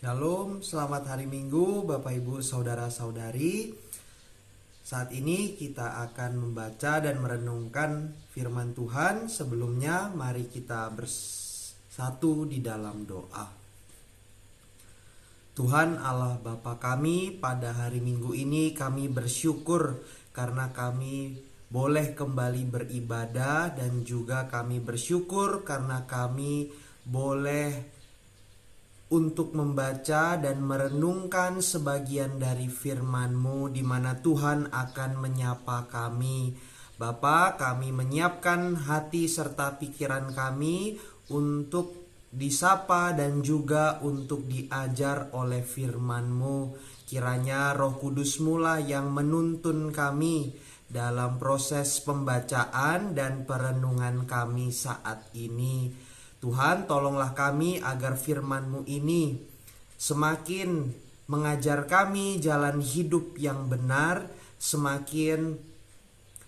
Shalom, selamat hari Minggu Bapak Ibu Saudara-saudari. Saat ini kita akan membaca dan merenungkan firman Tuhan. Sebelumnya mari kita bersatu di dalam doa. Tuhan Allah Bapa kami, pada hari Minggu ini kami bersyukur karena kami boleh kembali beribadah, dan juga kami bersyukur karena kami boleh untuk membaca dan merenungkan sebagian dari firman-Mu, di mana Tuhan akan menyapa kami. Bapa, kami menyiapkan hati serta pikiran kami untuk disapa dan juga untuk diajar oleh firman-Mu. Kiranya Roh Kudus-Mu lah yang menuntun kami dalam proses pembacaan dan perenungan kami saat ini. Tuhan, tolonglah kami agar firman-Mu ini semakin mengajar kami jalan hidup yang benar, semakin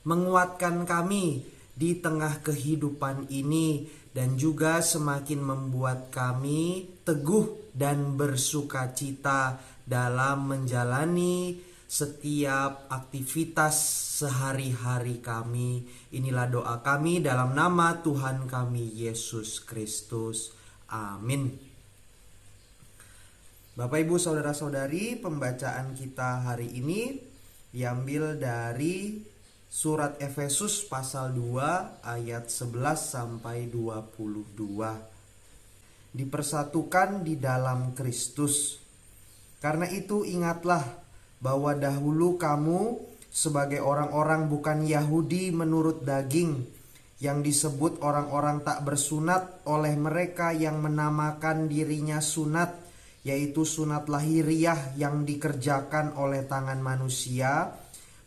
menguatkan kami di tengah kehidupan ini, dan juga semakin membuat kami teguh dan bersukacita dalam menjalani setiap aktivitas sehari-hari kami. Inilah doa kami dalam nama Tuhan kami Yesus Kristus. Amin. Bapak Ibu Saudara-saudari, pembacaan kita hari ini diambil dari surat Efesus pasal 2 ayat 11 sampai 22. Dipersatukan di dalam Kristus. Karena itu ingatlah bahwa dahulu kamu sebagai orang-orang bukan Yahudi menurut daging, yang disebut orang-orang tak bersunat oleh mereka yang menamakan dirinya sunat, yaitu sunat lahiriah yang dikerjakan oleh tangan manusia,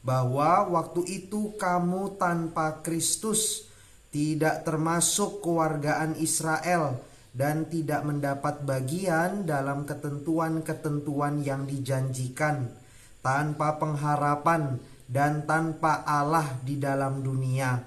bahwa waktu itu kamu tanpa Kristus, tidak termasuk kewargaan Israel, dan tidak mendapat bagian dalam ketentuan-ketentuan yang dijanjikan, tanpa pengharapan dan tanpa Allah di dalam dunia.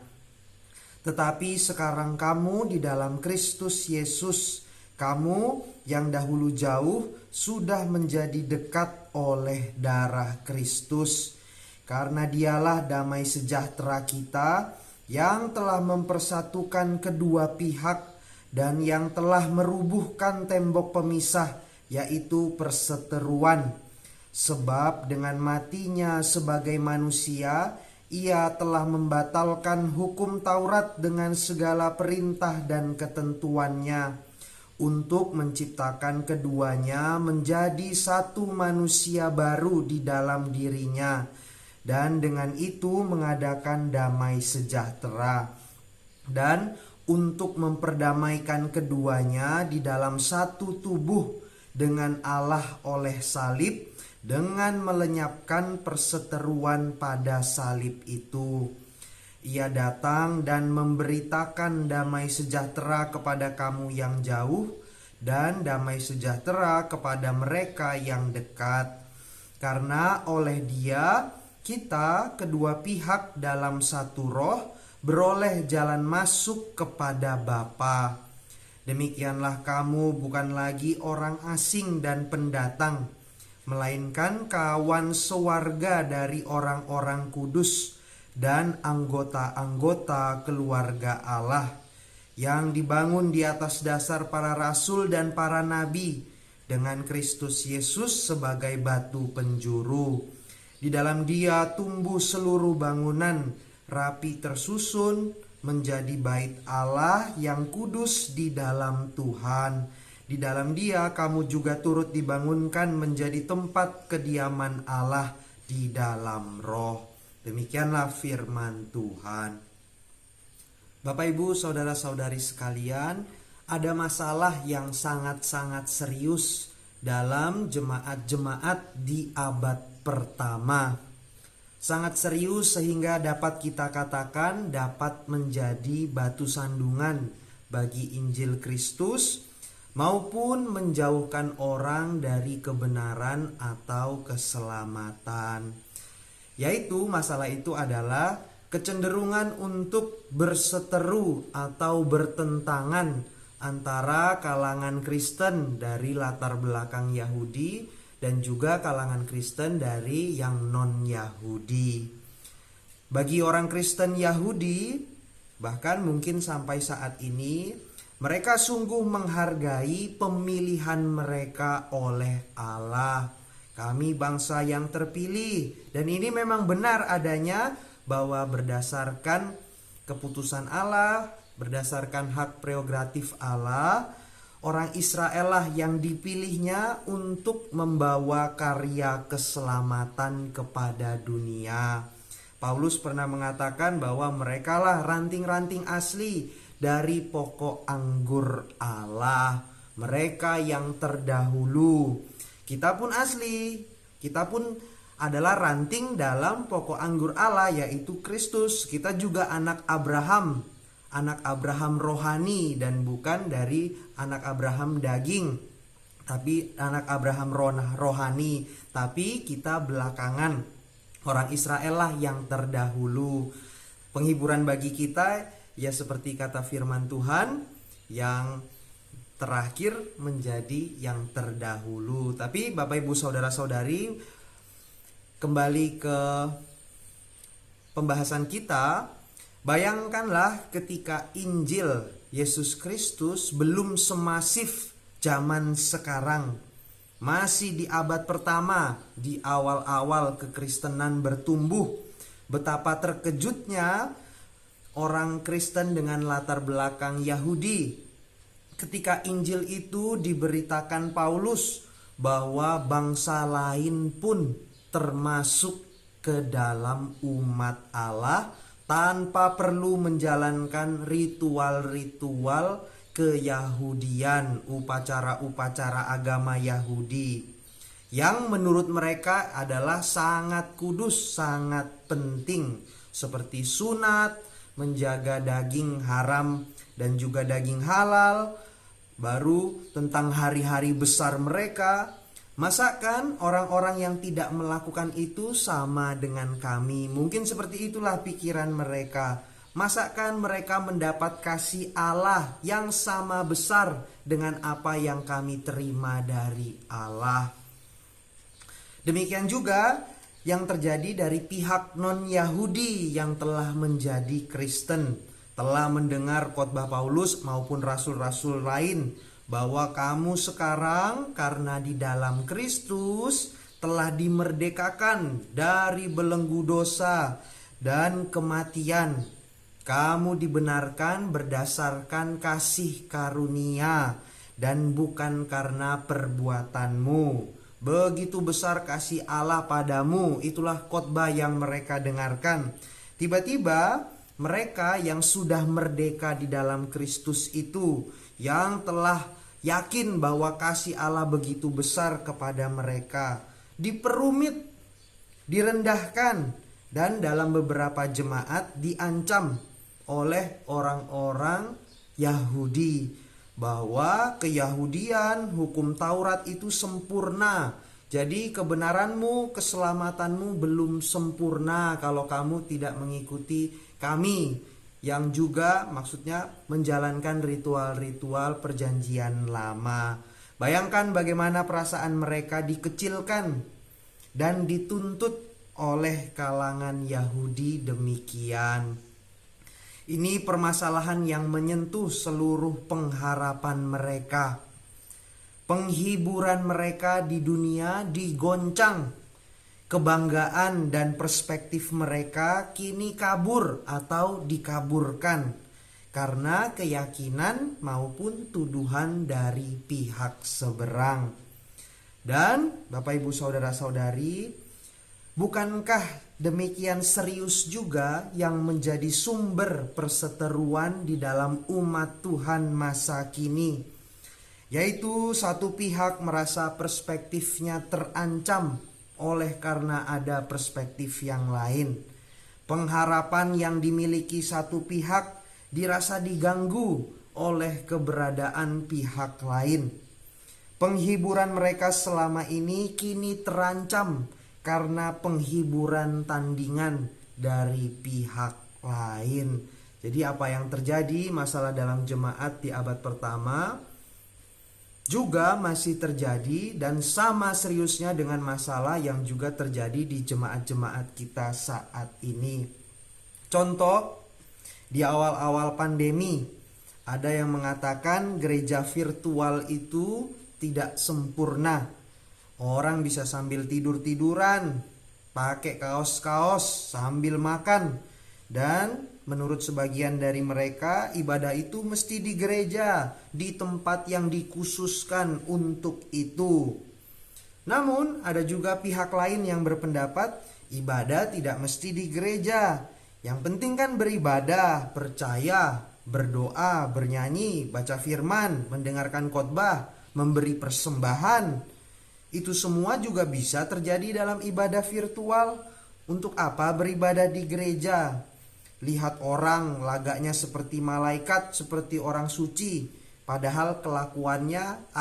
Tetapi sekarang kamu di dalam Kristus Yesus, kamu yang dahulu jauh sudah menjadi dekat oleh darah Kristus. Karena Dialah damai sejahtera kita, yang telah mempersatukan kedua pihak dan yang telah merubuhkan tembok pemisah, yaitu perseteruan. Sebab dengan matinya sebagai manusia, ia telah membatalkan hukum Taurat dengan segala perintah dan ketentuannya, untuk menciptakan keduanya menjadi satu manusia baru di dalam dirinya, dan dengan itu mengadakan damai sejahtera, dan untuk memperdamaikan keduanya di dalam satu tubuh dengan Allah oleh salib, dengan melenyapkan perseteruan pada salib itu. Ia datang dan memberitakan damai sejahtera kepada kamu yang jauh, dan damai sejahtera kepada mereka yang dekat. Karena oleh Dia kita kedua pihak dalam satu roh beroleh jalan masuk kepada Bapa. Demikianlah kamu bukan lagi orang asing dan pendatang, melainkan kawan sewarga dari orang-orang kudus dan anggota-anggota keluarga Allah, yang dibangun di atas dasar para rasul dan para nabi, dengan Kristus Yesus sebagai batu penjuru. Di dalam Dia tumbuh seluruh bangunan, rapi tersusun menjadi bait Allah yang kudus di dalam Tuhan. Di dalam Dia kamu juga turut dibangunkan menjadi tempat kediaman Allah di dalam Roh. Demikianlah firman Tuhan. Bapak Ibu Saudara-saudari sekalian, ada masalah yang sangat-sangat serius dalam jemaat-jemaat di abad pertama. Sangat serius sehingga dapat kita katakan dapat menjadi batu sandungan bagi Injil Kristus, maupun menjauhkan orang dari kebenaran atau keselamatan. Yaitu masalah itu adalah kecenderungan untuk berseteru atau bertentangan antara kalangan Kristen dari latar belakang Yahudi dan juga kalangan Kristen dari yang non-Yahudi. Bagi orang Kristen Yahudi, bahkan mungkin sampai saat ini, mereka sungguh menghargai pemilihan mereka oleh Allah. Kami bangsa yang terpilih, dan ini memang benar adanya bahwa berdasarkan keputusan Allah, berdasarkan hak prerogatif Allah, orang Israel lah yang dipilihnya untuk membawa karya keselamatan kepada dunia. Paulus pernah mengatakan bahwa mereka lah ranting-ranting asli dari pokok anggur Allah. Mereka yang terdahulu. Kita pun asli, kita pun adalah ranting dalam pokok anggur Allah, yaitu Kristus. Kita juga anak Abraham rohani, dan bukan dari anak Abraham daging, tapi anak Abraham rohani. Tapi kita belakangan, orang Israel lah yang terdahulu. Penghiburan bagi kita ya seperti kata firman Tuhan, yang terakhir menjadi yang terdahulu. Tapi Bapak Ibu Saudara-saudari, kembali ke pembahasan kita. Bayangkanlah ketika Injil Yesus Kristus belum semasif zaman sekarang. Masih di abad pertama, di awal-awal kekristenan bertumbuh. Betapa terkejutnya orang Kristen dengan latar belakang Yahudi ketika Injil itu diberitakan Paulus bahwa bangsa lain pun termasuk ke dalam umat Allah tanpa perlu menjalankan ritual-ritual keyahudian, upacara-upacara agama Yahudi, yang menurut mereka adalah sangat kudus, sangat penting, seperti sunat, menjaga daging haram dan juga daging halal. Baru tentang hari-hari besar mereka. Masakan orang-orang yang tidak melakukan itu sama dengan kami? Mungkin seperti itulah pikiran mereka. Masakan mereka mendapat kasih Allah yang sama besar dengan apa yang kami terima dari Allah? Demikian juga yang terjadi dari pihak non-Yahudi yang telah menjadi Kristen, telah mendengar khotbah Paulus maupun rasul-rasul lain, bahwa kamu sekarang karena di dalam Kristus telah dimerdekakan dari belenggu dosa dan kematian. Kamu dibenarkan berdasarkan kasih karunia dan bukan karena perbuatanmu. Begitu besar kasih Allah padamu. Itulah khotbah yang mereka dengarkan. Tiba-tiba mereka yang sudah merdeka di dalam Kristus itu, yang telah yakin bahwa kasih Allah begitu besar kepada mereka, diperumit, direndahkan, dan dalam beberapa jemaat diancam oleh orang-orang Yahudi bahwa keyahudian, hukum Taurat itu sempurna. Jadi kebenaranmu, keselamatanmu belum sempurna kalau kamu tidak mengikuti kami, yang juga maksudnya menjalankan ritual-ritual perjanjian lama. Bayangkan bagaimana perasaan mereka dikecilkan dan dituntut oleh kalangan Yahudi demikian. Ini permasalahan yang menyentuh seluruh pengharapan mereka. Penghiburan mereka di dunia digoncang. Kebanggaan dan perspektif mereka kini kabur atau dikaburkan karena keyakinan maupun tuduhan dari pihak seberang. Dan Bapak Ibu Saudara-saudari, bukankah demikian serius juga yang menjadi sumber perseteruan di dalam umat Tuhan masa kini? Yaitu satu pihak merasa perspektifnya terancam oleh karena ada perspektif yang lain. Pengharapan yang dimiliki satu pihak dirasa diganggu oleh keberadaan pihak lain. Penghiburan mereka selama ini kini terancam karena penghiburan tandingan dari pihak lain. Jadi apa yang terjadi masalah dalam jemaat di abad pertama juga masih terjadi dan sama seriusnya dengan masalah yang juga terjadi di jemaat-jemaat kita saat ini. Contoh, di awal-awal pandemi ada yang mengatakan gereja virtual itu tidak sempurna. Orang bisa sambil tidur-tiduran, pakai kaos-kaos sambil makan. Dan menurut sebagian dari mereka, ibadah itu mesti di gereja, di tempat yang dikhususkan untuk itu. Namun ada juga pihak lain yang berpendapat ibadah tidak mesti di gereja. Yang penting kan beribadah, percaya, berdoa, bernyanyi, baca firman, mendengarkan khotbah, memberi persembahan. Itu semua juga bisa terjadi dalam ibadah virtual. Untuk apa beribadah di gereja? Lihat orang lagaknya seperti malaikat, seperti orang suci, padahal kelakuannya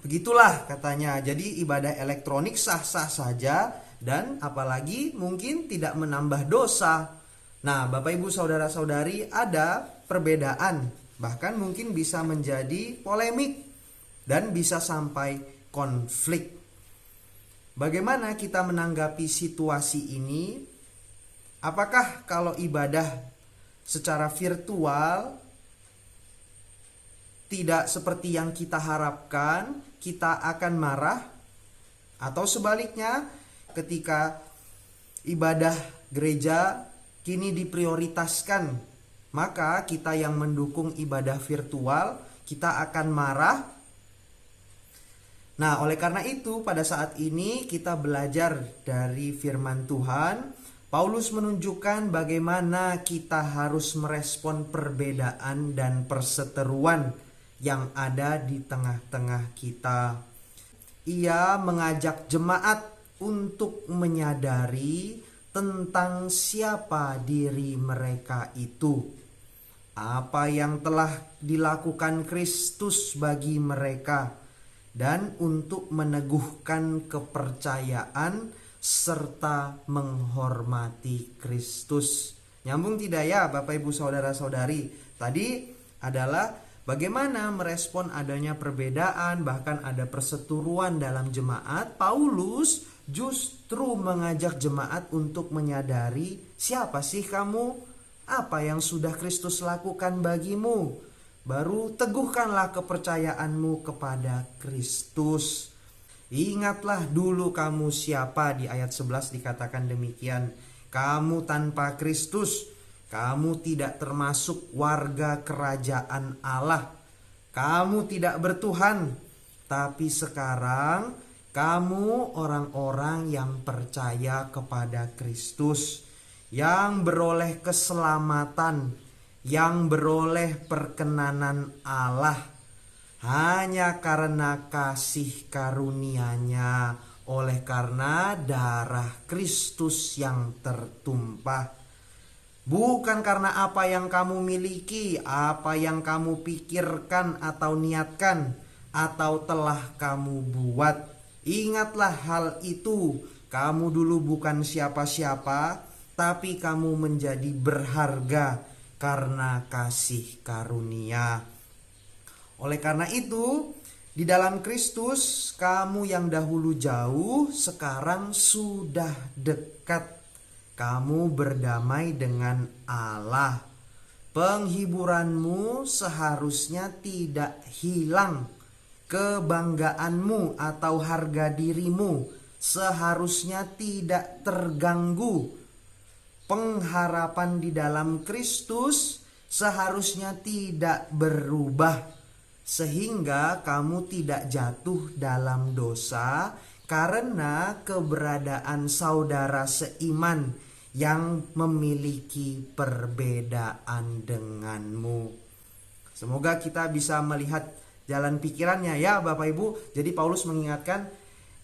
begitulah katanya. Jadi ibadah elektronik sah-sah saja dan apalagi mungkin tidak menambah dosa. Nah, Bapak Ibu saudara-saudari, ada perbedaan, bahkan mungkin bisa menjadi polemik dan bisa sampai konflik. Bagaimana kita menanggapi situasi ini? Apakah kalau ibadah secara virtual tidak seperti yang kita harapkan, kita akan marah? Atau sebaliknya, ketika ibadah gereja kini diprioritaskan, maka kita yang mendukung ibadah virtual, kita akan marah? Nah, oleh karena itu pada saat ini kita belajar dari firman Tuhan. Paulus menunjukkan bagaimana kita harus merespon perbedaan dan perseteruan yang ada di tengah-tengah kita. Ia mengajak jemaat untuk menyadari tentang siapa diri mereka itu. Apa yang telah dilakukan Kristus bagi mereka, dan untuk meneguhkan kepercayaan serta menghormati Kristus. Nyambung tidak ya Bapak Ibu saudara-saudari? Tadi adalah bagaimana merespon adanya perbedaan, bahkan ada perseteruan dalam jemaat. Paulus justru mengajak jemaat untuk menyadari siapa sih kamu, apa yang sudah Kristus lakukan bagimu. Baru teguhkanlah kepercayaanmu kepada Kristus. Ingatlah dulu kamu siapa, di ayat 11 dikatakan demikian. Kamu tanpa Kristus, kamu tidak termasuk warga kerajaan Allah. Kamu tidak bertuhan, tapi sekarang kamu orang-orang yang percaya kepada Kristus, yang beroleh keselamatan, yang beroleh perkenanan Allah hanya karena kasih karunia-Nya, oleh karena darah Kristus yang tertumpah. Bukan karena apa yang kamu miliki, apa yang kamu pikirkan atau niatkan, atau telah kamu buat. Ingatlah hal itu. Kamu dulu bukan siapa-siapa, tapi kamu menjadi berharga karena kasih karunia. Oleh karena itu, di dalam Kristus, kamu yang dahulu jauh, sekarang sudah dekat. Kamu berdamai dengan Allah. Penghiburanmu seharusnya tidak hilang. Kebanggaanmu atau harga dirimu seharusnya tidak terganggu. Pengharapan di dalam Kristus seharusnya tidak berubah, sehingga kamu tidak jatuh dalam dosa karena keberadaan saudara seiman yang memiliki perbedaan denganmu. Semoga kita bisa melihat jalan pikirannya ya Bapak Ibu. Jadi Paulus mengingatkan,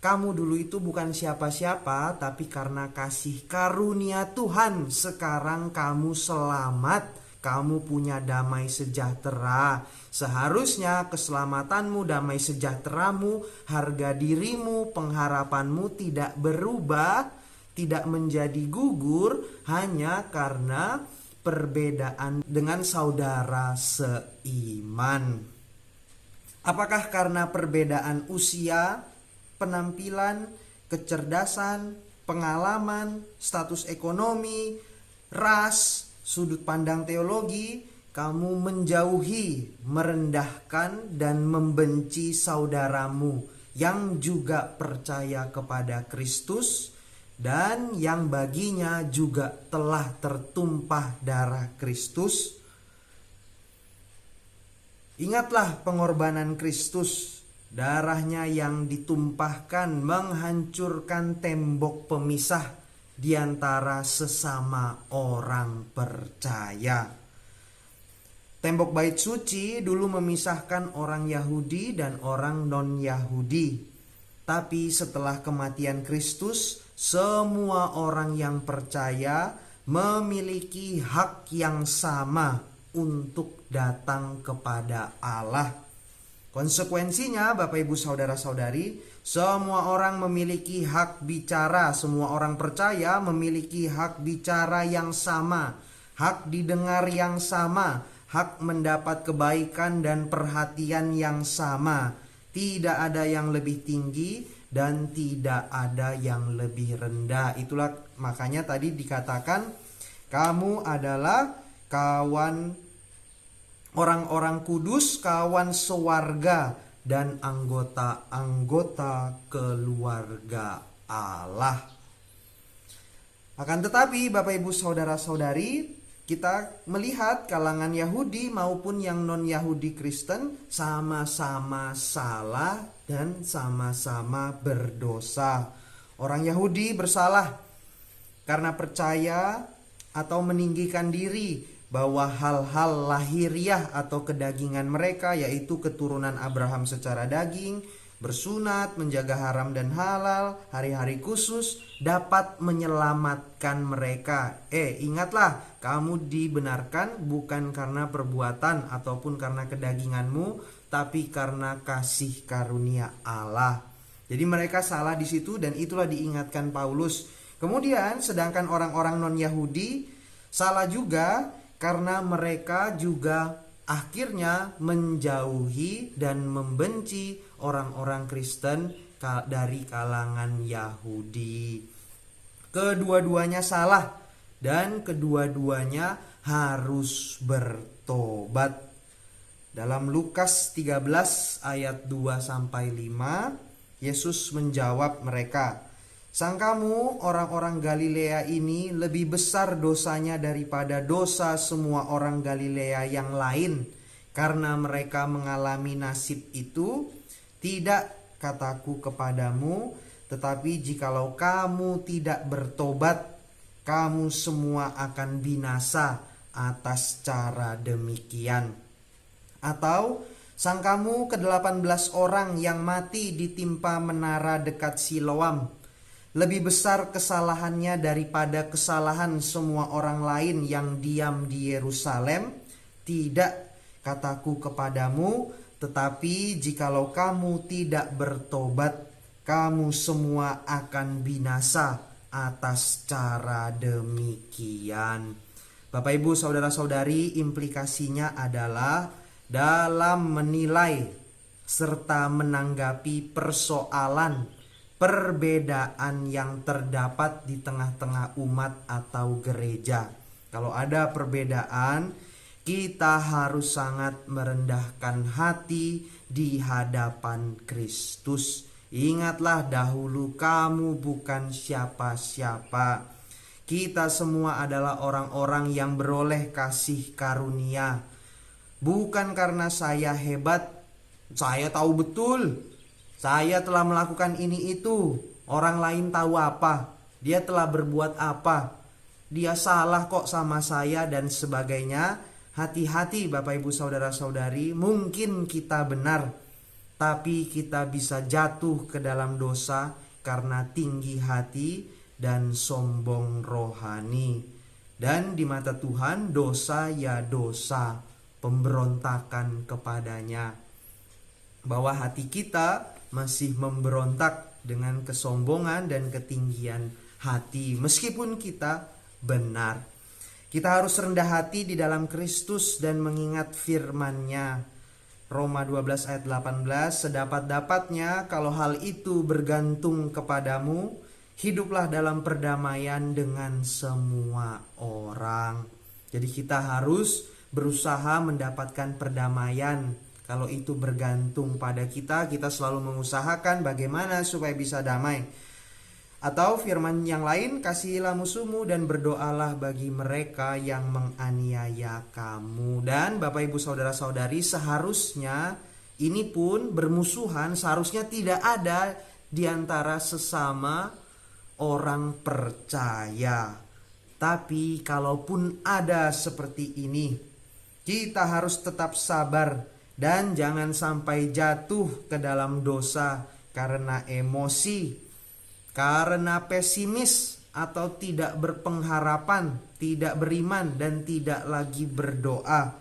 kamu dulu itu bukan siapa-siapa, tapi karena kasih karunia Tuhan sekarang kamu selamat. Kamu punya damai sejahtera. Seharusnya keselamatanmu, damai sejahteramu, harga dirimu, pengharapanmu tidak berubah, tidak menjadi gugur hanya karena perbedaan dengan saudara seiman. Apakah karena perbedaan usia, penampilan, kecerdasan, pengalaman, status ekonomi, ras, sudut pandang teologi, kamu menjauhi, merendahkan, dan membenci saudaramu yang juga percaya kepada Kristus dan yang baginya juga telah tertumpah darah Kristus? Ingatlah pengorbanan Kristus, darahnya yang ditumpahkan menghancurkan tembok pemisah di antara sesama orang percaya. Tembok bait suci dulu memisahkan orang Yahudi dan orang non-Yahudi. Tapi setelah kematian Kristus, semua orang yang percaya memiliki hak yang sama untuk datang kepada Allah. Konsekuensinya, Bapak Ibu saudara-saudari, semua orang memiliki hak bicara. Semua orang percaya memiliki hak bicara yang sama, hak didengar yang sama, hak mendapat kebaikan dan perhatian yang sama. Tidak ada yang lebih tinggi dan tidak ada yang lebih rendah. Itulah makanya tadi dikatakan kamu adalah kawan orang-orang kudus, kawan sewarga, dan anggota-anggota keluarga Allah. Akan tetapi Bapak Ibu saudara-saudari, kita melihat kalangan Yahudi maupun yang non-Yahudi Kristen sama-sama salah dan sama-sama berdosa. Orang Yahudi bersalah karena percaya atau meninggikan diri bahwa hal-hal lahiriah atau kedagingan mereka, yaitu keturunan Abraham secara daging, bersunat, menjaga haram dan halal, hari-hari khusus, dapat menyelamatkan mereka. Ingatlah, kamu dibenarkan bukan karena perbuatan ataupun karena kedaginganmu, tapi karena kasih karunia Allah. Jadi mereka salah di situ dan itulah diingatkan Paulus. Kemudian sedangkan orang-orang non-Yahudi salah juga karena mereka juga akhirnya menjauhi dan membenci orang-orang Kristen dari kalangan Yahudi. Kedua-duanya salah dan kedua-duanya harus bertobat. Dalam Lukas 13 ayat 2-5, Yesus menjawab mereka, "Sangkamu orang-orang Galilea ini lebih besar dosanya daripada dosa semua orang Galilea yang lain, karena mereka mengalami nasib itu? Tidak, kataku kepadamu, tetapi jikalau kamu tidak bertobat, kamu semua akan binasa atas cara demikian. Atau sangkamu ke-18 orang yang mati ditimpa menara dekat Siloam lebih besar kesalahannya daripada kesalahan semua orang lain yang diam di Yerusalem? Tidak, kataku kepadamu, tetapi jikalau kamu tidak bertobat, kamu semua akan binasa atas cara demikian." Bapak Ibu saudara-saudari, implikasinya adalah dalam menilai serta menanggapi persoalan perbedaan yang terdapat di tengah-tengah umat atau gereja. Kalau ada perbedaan, kita harus sangat merendahkan hati di hadapan Kristus. Ingatlah, dahulu kamu bukan siapa-siapa. Kita semua adalah orang-orang yang beroleh kasih karunia. Bukan karena saya hebat, saya tahu betul, saya telah melakukan ini itu, orang lain tahu apa, dia telah berbuat apa, dia salah kok sama saya dan sebagainya. Hati-hati Bapak Ibu saudara-saudari, mungkin kita benar, tapi kita bisa jatuh ke dalam dosa karena tinggi hati dan sombong rohani. Dan di mata Tuhan dosa ya dosa, pemberontakan kepadanya. Bahwa hati kita masih memberontak dengan kesombongan dan ketinggian hati meskipun kita benar. Kita harus rendah hati di dalam Kristus dan mengingat firman-Nya. Roma 12 ayat 18, sedapat-dapatnya kalau hal itu bergantung kepadamu, hiduplah dalam perdamaian dengan semua orang. Jadi kita harus berusaha mendapatkan perdamaian. Kalau itu bergantung pada kita, kita selalu mengusahakan bagaimana supaya bisa damai. Atau firman yang lain, kasihilah musuhmu dan berdoalah bagi mereka yang menganiaya kamu. Dan Bapak Ibu Saudara-saudari, seharusnya ini pun bermusuhan, seharusnya tidak ada di antara sesama orang percaya. Tapi kalaupun ada seperti ini, kita harus tetap sabar dan jangan sampai jatuh ke dalam dosa karena emosi, karena pesimis atau tidak berpengharapan, tidak beriman dan tidak lagi berdoa.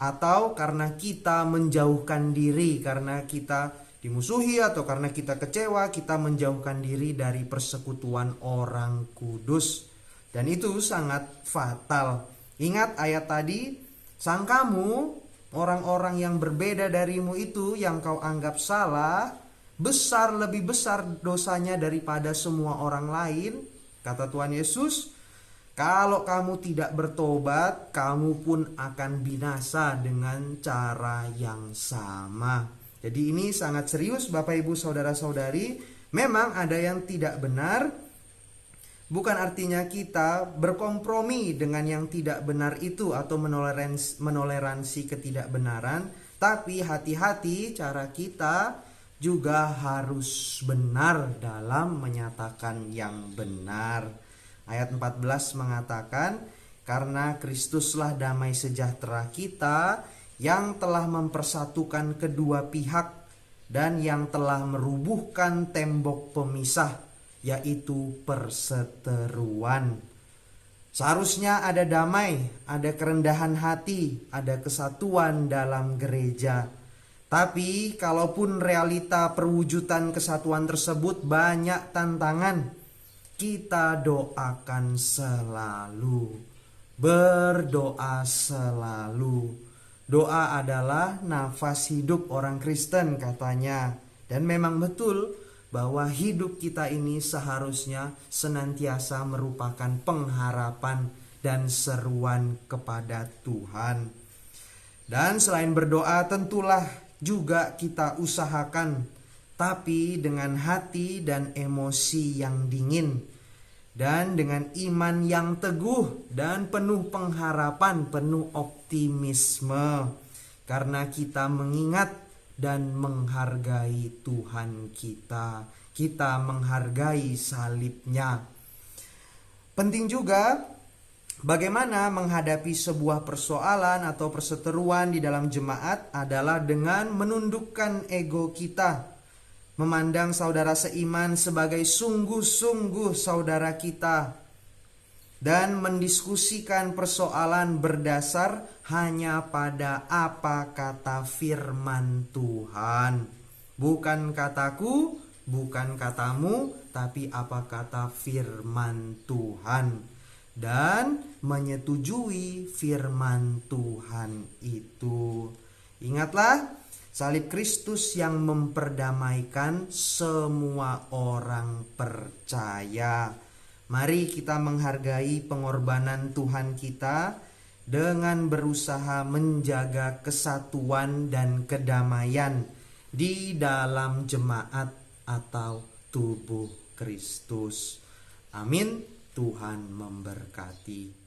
Atau karena kita menjauhkan diri, karena kita dimusuhi atau karena kita kecewa, kita menjauhkan diri dari persekutuan orang kudus. Dan itu sangat fatal. Ingat ayat tadi, sangkamu orang-orang yang berbeda darimu itu yang kau anggap salah, lebih besar dosanya daripada semua orang lain. Kata Tuhan Yesus, kalau kamu tidak bertobat, kamu pun akan binasa dengan cara yang sama. Jadi ini sangat serius Bapak Ibu Saudara-saudari. Memang ada yang tidak benar, bukan artinya kita berkompromi dengan yang tidak benar itu atau menoleransi ketidakbenaran. Tapi hati-hati, cara kita juga harus benar dalam menyatakan yang benar. Ayat 14 mengatakan, karena Kristuslah damai sejahtera kita yang telah mempersatukan kedua pihak dan yang telah merubuhkan tembok pemisah, yaitu perseteruan. Seharusnya ada damai, ada kerendahan hati, ada kesatuan dalam gereja. Tapi kalaupun realita perwujudan kesatuan tersebut banyak tantangan, kita doakan selalu, berdoa selalu. Doa adalah nafas hidup orang Kristen katanya. Dan memang betul bahwa hidup kita ini seharusnya senantiasa merupakan pengharapan dan seruan kepada Tuhan. Dan selain berdoa tentulah juga kita usahakan, tapi dengan hati dan emosi yang dingin, dan dengan iman yang teguh dan penuh pengharapan, penuh optimisme, karena kita mengingat dan menghargai Tuhan kita. Kita menghargai salibnya. Penting juga bagaimana menghadapi sebuah persoalan atau perseteruan di dalam jemaat adalah dengan menundukkan ego kita, memandang saudara seiman sebagai sungguh-sungguh saudara kita, dan mendiskusikan persoalan berdasar hanya pada apa kata firman Tuhan. Bukan kataku, bukan katamu, tapi apa kata firman Tuhan. Dan menyetujui firman Tuhan itu. Ingatlah, salib Kristus yang memperdamaikan semua orang percaya. Mari kita menghargai pengorbanan Tuhan kita dengan berusaha menjaga kesatuan dan kedamaian di dalam jemaat atau tubuh Kristus. Amin. Tuhan memberkati.